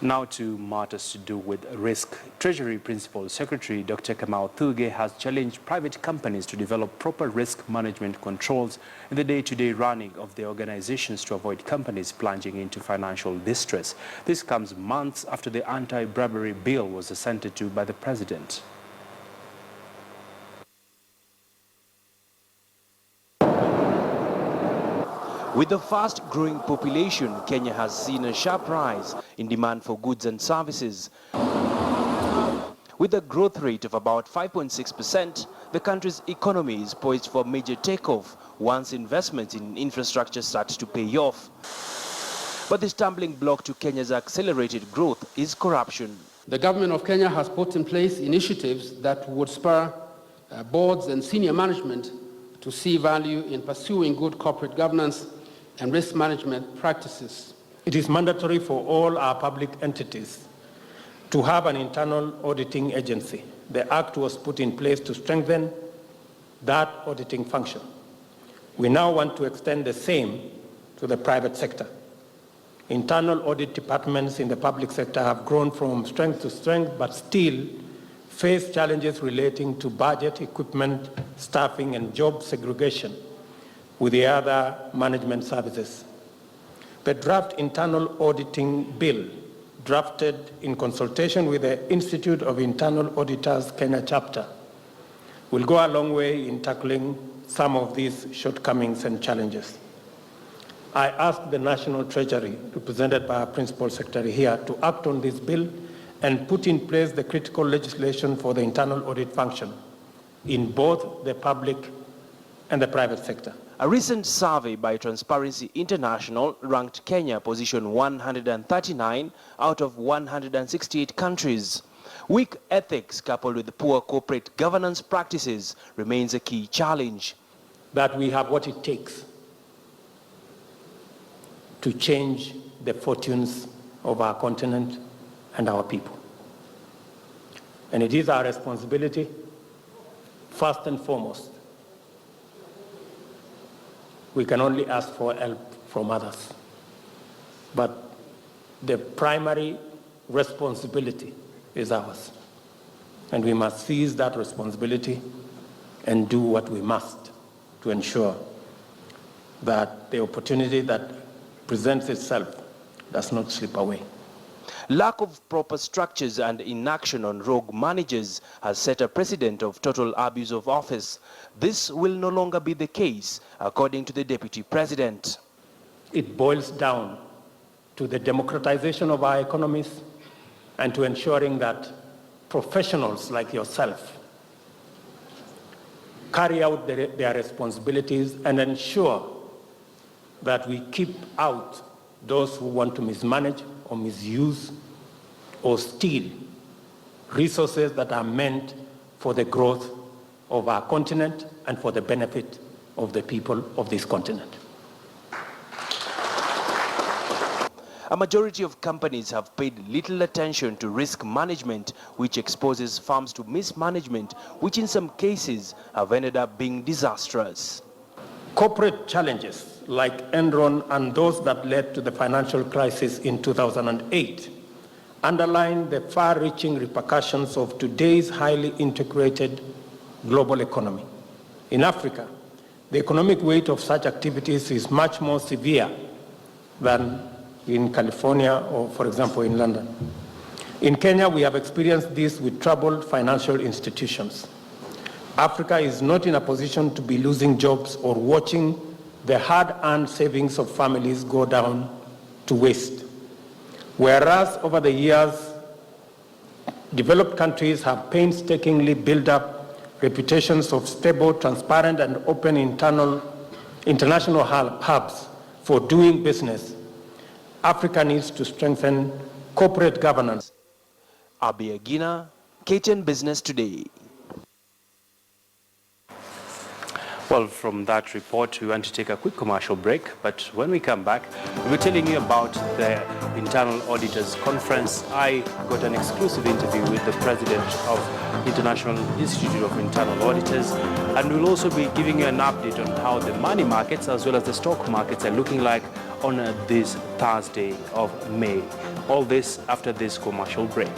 Now to matters to do with risk. Treasury Principal Secretary Dr. Kamau Thuge has challenged private companies to develop proper risk management controls in the day-to-day running of their organizations to avoid companies plunging into financial distress. This comes months after the anti-bribery bill was assented to by the president. With a fast-growing population, Kenya has seen a sharp rise in demand for goods and services. With a growth rate of about 5.6%, the country's economy is poised for major takeoff once investments in infrastructure starts to pay off. But the stumbling block to Kenya's accelerated growth is corruption. The government of Kenya has put in place initiatives that would spur boards and senior management to see value in pursuing good corporate governance and risk management practices. It is mandatory for all our public entities to have an internal auditing agency. The Act was put in place to strengthen that auditing function. We now want to extend the same to the private sector. Internal audit departments in the public sector have grown from strength to strength, but still face challenges relating to budget, equipment, staffing, and job segregation with the other management services. The draft internal auditing bill, drafted in consultation with the Institute of Internal Auditors Kenya chapter, will go a long way in tackling some of these shortcomings and challenges. I ask the National Treasury, represented by our Principal Secretary here, to act on this bill and put in place the critical legislation for the internal audit function in both the public and the private sector. A recent survey by Transparency International ranked Kenya position 139 out of 168 countries. Weak ethics coupled with poor corporate governance practices remains a key challenge. That we have what it takes to change the fortunes of our continent and our people. And it is our responsibility, first and foremost. We can only ask for help from others. But the primary responsibility is ours. And we must seize that responsibility and do what we must to ensure that the opportunity that presents itself does not slip away. Lack of proper structures and inaction on rogue managers has set a precedent of total abuse of office. This will no longer be the case, according to the Deputy President. It boils down to the democratization of our economies and to ensuring that professionals like yourself carry out their responsibilities and ensure that we keep out those who want to mismanage or misuse or steal resources that are meant for the growth of our continent and for the benefit of the people of this continent. A majority of companies have paid little attention to risk management, which exposes firms to mismanagement, which in some cases have ended up being disastrous. Corporate challenges like Enron and those that led to the financial crisis in 2008 underline the far-reaching repercussions of today's highly integrated global economy. In Africa, the economic weight of such activities is much more severe than in California or, for example, in London. In Kenya, we have experienced this with troubled financial institutions. Africa is not in a position to be losing jobs or watching the hard-earned savings of families go down to waste. Whereas over the years, developed countries have painstakingly built up reputations of stable, transparent, and open international hubs for doing business, Africa needs to strengthen corporate governance. Abi Agina, KTN Business Today. Well, from that report, we want to take a quick commercial break, but when we come back, we'll be telling you about the Internal Auditors Conference. I got an exclusive interview with the president of International Institute of Internal Auditors, and we'll also be giving you an update on how the money markets as well as the stock markets are looking like on this Thursday of May All this after this commercial break.